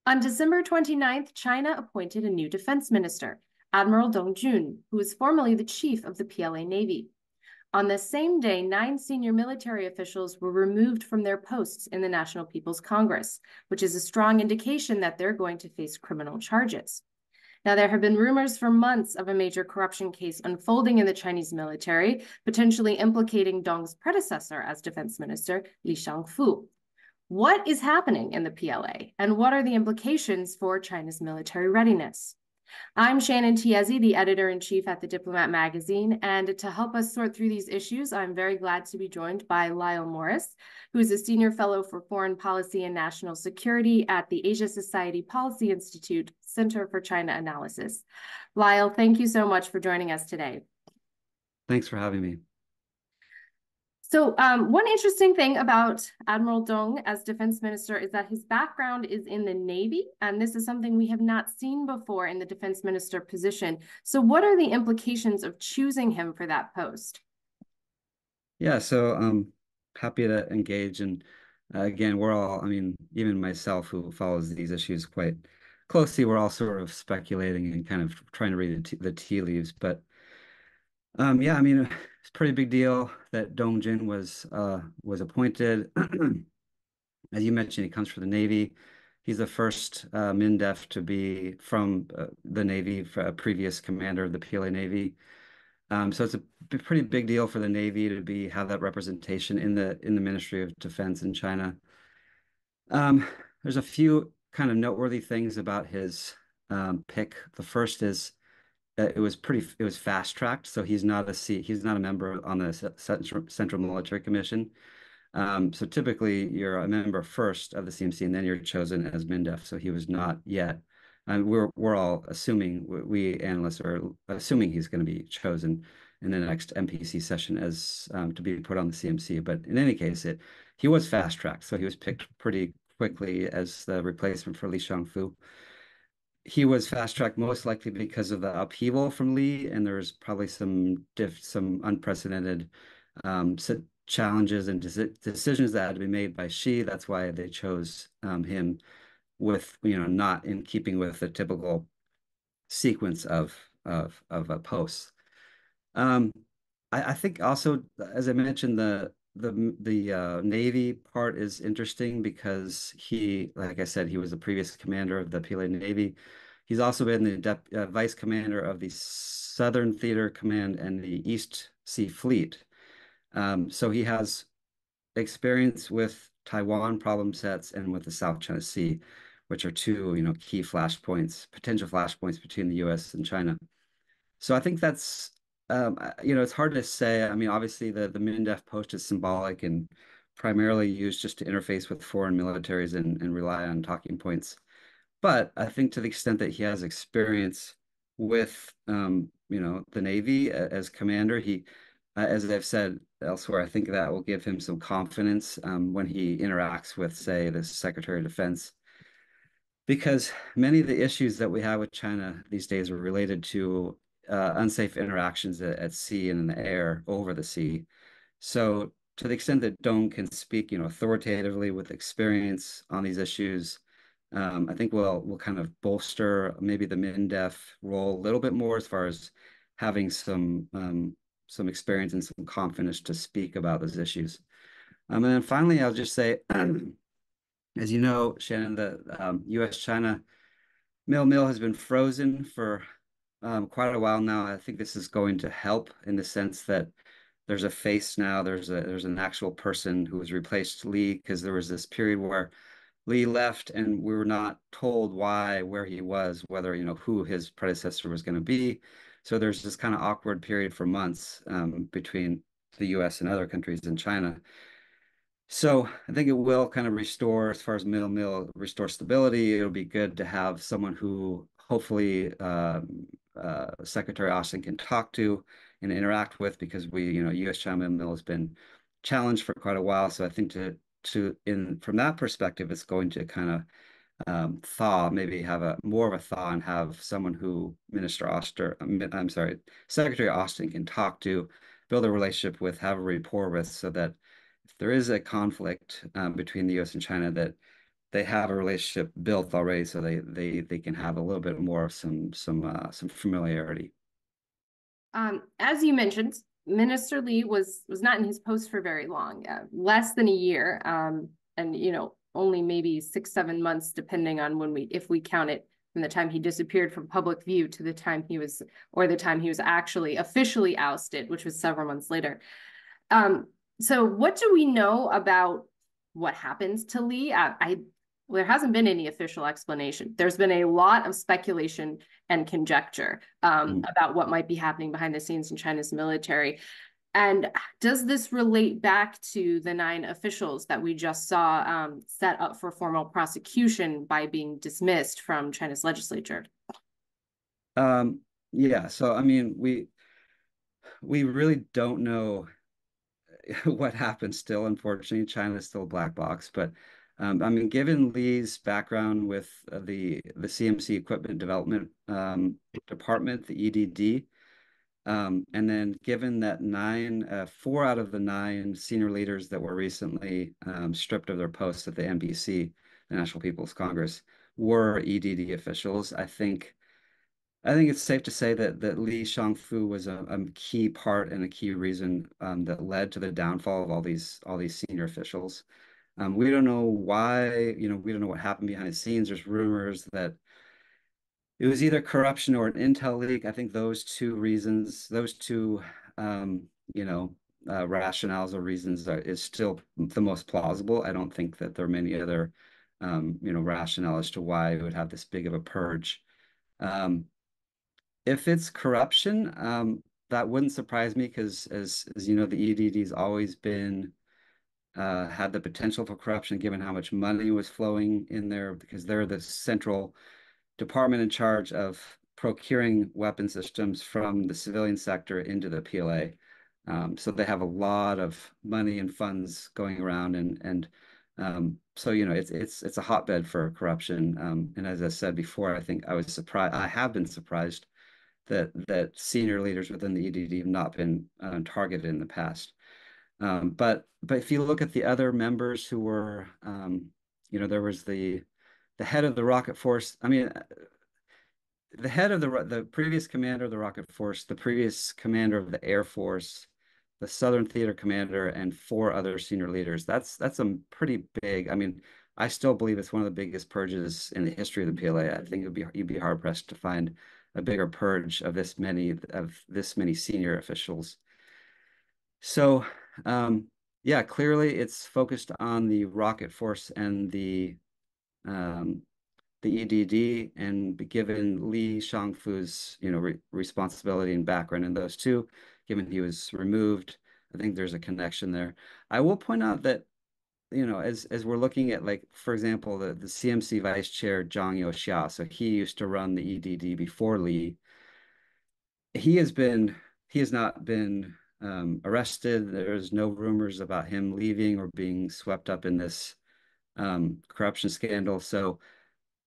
On December 29th, China appointed a new defense minister, Admiral Dong Jun, who was formerly the chief of the PLA Navy. On the same day, 9 senior military officials were removed from their posts in the National People's Congress, which is a strong indication that they're going to face criminal charges. Now, there have been rumors for months of a major corruption case unfolding in the Chinese military, potentially implicating Dong's predecessor as defense minister, Li Shangfu. What is happening in the PLA, and what are the implications for China's military readiness? I'm Shannon Tiezzi, the editor-in-chief at the Diplomat magazine, and to help us sort through these issues, I'm very glad to be joined by Lyle Morris, who is a senior fellow for foreign policy and national security at the Asia Society Policy Institute Center for China Analysis. Lyle, thank you so much for joining us today. Thanks for having me. So one interesting thing about Admiral Dong as defense minister is that his background is in the Navy, and this is something we have not seen before in the defense minister position. So what are the implications of choosing him for that post? Yeah, so I'm happy to engage. And again, we're all, even myself who follows these issues quite closely, we're all sort of speculating and kind of trying to read the tea leaves. But yeah, it's a pretty big deal that Dong Jun was appointed. As you mentioned, he comes from the Navy. He's the first MINDEF to be from the Navy, a previous commander of the PLA Navy. So it's a pretty big deal for the Navy to have that representation in the Ministry of Defense in China. There's a few kind of noteworthy things about his pick. The first is it was fast tracked, so he's not a member on the Central Military Commission. So typically you're a member first of the CMC and then you're chosen as MINDEF. So he was not yet. And we're all assuming, we analysts are assuming he's going to be chosen in the next MPC session as to be put on the CMC. But in any case, he was fast tracked, so he was picked pretty quickly as the replacement for Li Shangfu. He was fast tracked most likely because of the upheaval from Li, and there's probably some unprecedented challenges and decisions that had to be made by Xi. That's why they chose him, with not in keeping with the typical sequence of posts. I think also, as I mentioned, the Navy part is interesting because like I said, he was the previous commander of the PLA Navy. He's also been the vice commander of the Southern Theater Command and the East Sea Fleet. So he has experience with Taiwan problem sets and with the South China Sea, which are two, key potential flashpoints between the U.S. and China. So I think that's, it's hard to say. Obviously the MINDEF post is symbolic and primarily used just to interface with foreign militaries and rely on talking points. But I think to the extent that he has experience with, the Navy as commander, as I've said elsewhere, I think that will give him some confidence when he interacts with, say, the Secretary of Defense, because many of the issues that we have with China these days are related to unsafe interactions at sea and in the air over the sea. So to the extent that Dong can speak, authoritatively with experience on these issues, I think we'll kind of bolster maybe the MINDEF role a little bit more as far as having some experience and some confidence to speak about those issues. And then finally, I'll just say, as you know, Shannon, the U.S.-China mill has been frozen for quite a while now. I think this is going to help in the sense that there's a face now. There's an actual person who has replaced Li, because there was this period where Li left and we were not told where he was, whether, who his predecessor was going to be. So there's this kind of awkward period for months between the US and other countries in China. So I think it will kind of restore, as far as restore stability. It'll be good to have someone who hopefully Secretary Austin can talk to and interact with, because US-China mill has been challenged for quite a while. So I think from that perspective, it's going to kind of maybe have more of a thaw and have someone who Secretary Austin can talk to, build a relationship with, have a rapport with, so that if there is a conflict between the U.S. and China, that they have a relationship built already, so they can have a little bit more of some familiarity. As you mentioned, Minister Lee was not in his post for very long, less than a year, and only maybe 6-7 months, depending on if we count it from the time he disappeared from public view to the time he was actually officially ousted, which was several months later. So what do we know about what happens to Lee? There hasn't been any official explanation. There's been a lot of speculation and conjecture about what might be happening behind the scenes in China's military. And does this relate back to the 9 officials that we just saw set up for formal prosecution by being dismissed from China's legislature? Yeah, so I mean, we really don't know what happened still. Unfortunately, China is still a black box. But I mean, given Lee's background with the CMC Equipment Development Department, the EDD, and then given that 4 out of the 9 senior leaders that were recently stripped of their posts at the NPC, the National People's Congress, were EDD officials, I think it's safe to say that Li Shangfu was a key part and a key reason that led to the downfall of all these senior officials. We don't know why, we don't know what happened behind the scenes. There's rumors that it was either corruption or an intel leak. I think those two reasons, those two, rationales or reasons is still the most plausible. I don't think that there are many other, rationale as to why it would have this big of a purge. If it's corruption, that wouldn't surprise me because, as you know, the EDD's always been had the potential for corruption given how much money was flowing in there because they're the central department in charge of procuring weapon systems from the civilian sector into the PLA. So they have a lot of money and funds going around, and so it's a hotbed for corruption. And as I said before, I think I was surprised. I have been surprised that senior leaders within the EDD have not been targeted in the past. But if you look at the other members who were, there was the head of the rocket force. I mean, the head of the previous commander of the rocket force, the previous commander of the Air Force, the Southern Theater commander, and 4 other senior leaders. That's a pretty big. I mean, I still believe it's one of the biggest purges in the history of the PLA. I think you'd be hard pressed to find a bigger purge of this many senior officials. So, yeah, clearly it's focused on the rocket force and the EDD, and given Li Shangfu's responsibility and background in those two, given he was removed, I think there's a connection there. I will point out that as we're looking at, like, for example, the CMC vice chair Zhang Youxia, so he used to run the EDD before Li. He has not been arrested. There's no rumors about him leaving or being swept up in this corruption scandal. So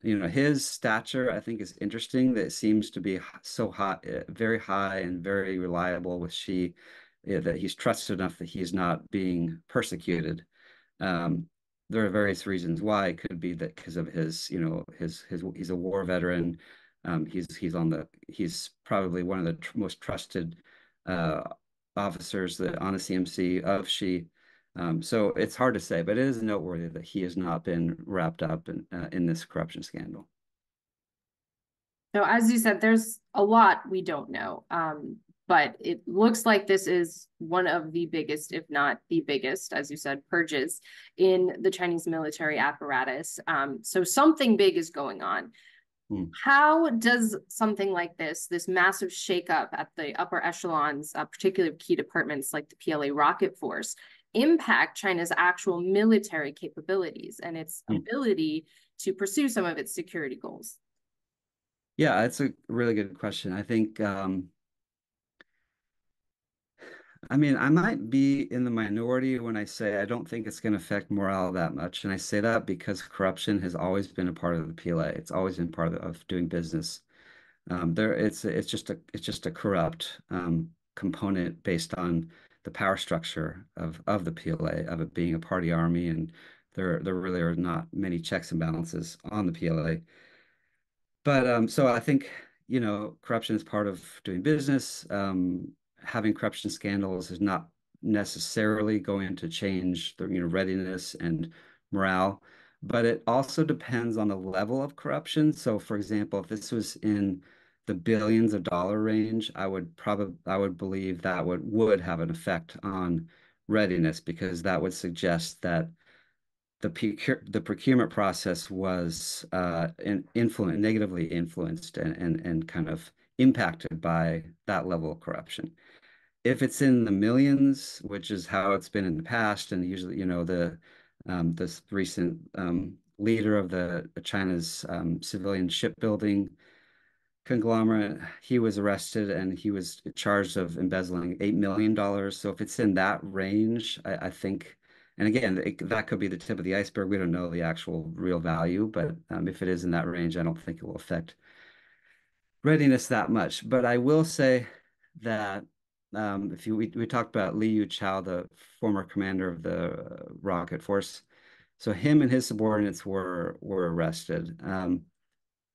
his stature, I think, is interesting. That it seems to be so high, very high and very reliable with that he's trusted enough that he's not being persecuted. There are various reasons why. It could be that because of his, he's a war veteran. He's probably one of the most trusted officers on the CMC of Xi. So it's hard to say, but it is noteworthy that he has not been wrapped up in this corruption scandal. So as you said, there's a lot we don't know, but it looks like this is one of the biggest, if not the biggest, as you said, purges in the Chinese military apparatus. So something big is going on. How does something like this massive shakeup at the upper echelons, particularly of key departments like the PLA rocket force, impact China's actual military capabilities and its ability to pursue some of its security goals? Yeah, it's a really good question. I think, I mean, I might be in the minority when I say I don't think it's going to affect morale that much. And I say that because corruption has always been a part of the PLA. It's always been part of doing business. It's just a corrupt component based on the power structure of the PLA, of it being a party army and There really are not many checks and balances on the PLA. But so I think, corruption is part of doing business. Having corruption scandals is not necessarily going to change the, readiness and morale, but it also depends on the level of corruption. So, for example, if this was in the billions of dollar range, I would believe that would have an effect on readiness, because that would suggest that the procurement process was negatively influenced and kind of impacted by that level of corruption. If it's in the millions, which is how it's been in the past, and usually, this recent leader of the China's civilian shipbuilding conglomerate, he was arrested and he was charged of embezzling $8 million. So if it's in that range, I think, and again, that could be the tip of the iceberg. We don't know the actual real value, but if it is in that range, I don't think it will affect readiness that much. But I will say that if we talked about Li Yuchao, the former commander of the rocket force, so him and his subordinates were arrested.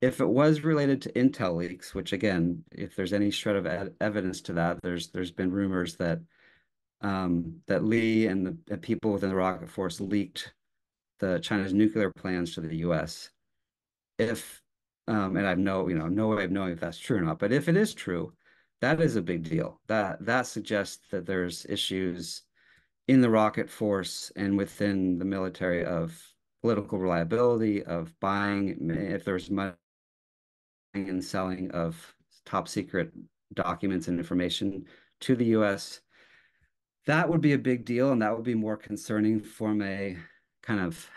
If it was related to intel leaks, which again, if there's any shred of evidence to that, there's been rumors that that Lee and the people within the rocket force leaked the China's nuclear plans to the U.S. If and I've no way of knowing if that's true or not, but if it is true, that is a big deal. That suggests that there's issues in the rocket force and within the military of political reliability, of buying, if there's money and selling of top secret documents and information to the US. That would be a big deal, and that would be more concerning from a kind of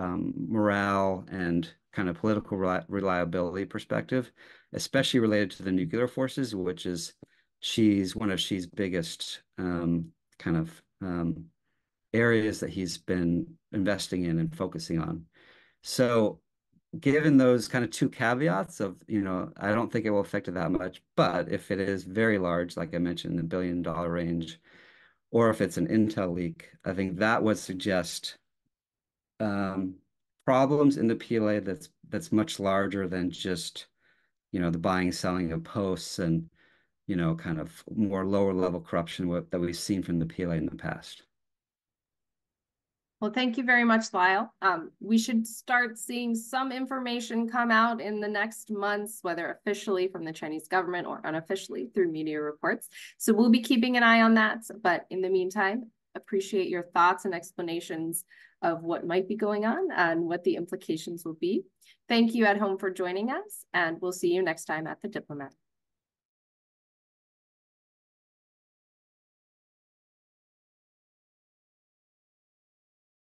morale and kind of political reliability perspective, especially related to the nuclear forces, which is one of Xi's biggest kind of areas that he's been investing in and focusing on. So given those kind of two caveats of, I don't think it will affect it that much, but if it is very large, like I mentioned, the $1 billion range, or if it's an intel leak, I think that would suggest problems in the PLA that's much larger than just, the buying and selling of posts and, kind of more lower level corruption that we've seen from the PLA in the past. Well, thank you very much, Lyle. We should start seeing some information come out in the next months, whether officially from the Chinese government or unofficially through media reports. So we'll be keeping an eye on that. But in the meantime, appreciate your thoughts and explanations of what might be going on and what the implications will be. Thank you at home for joining us, and we'll see you next time at the Diplomat.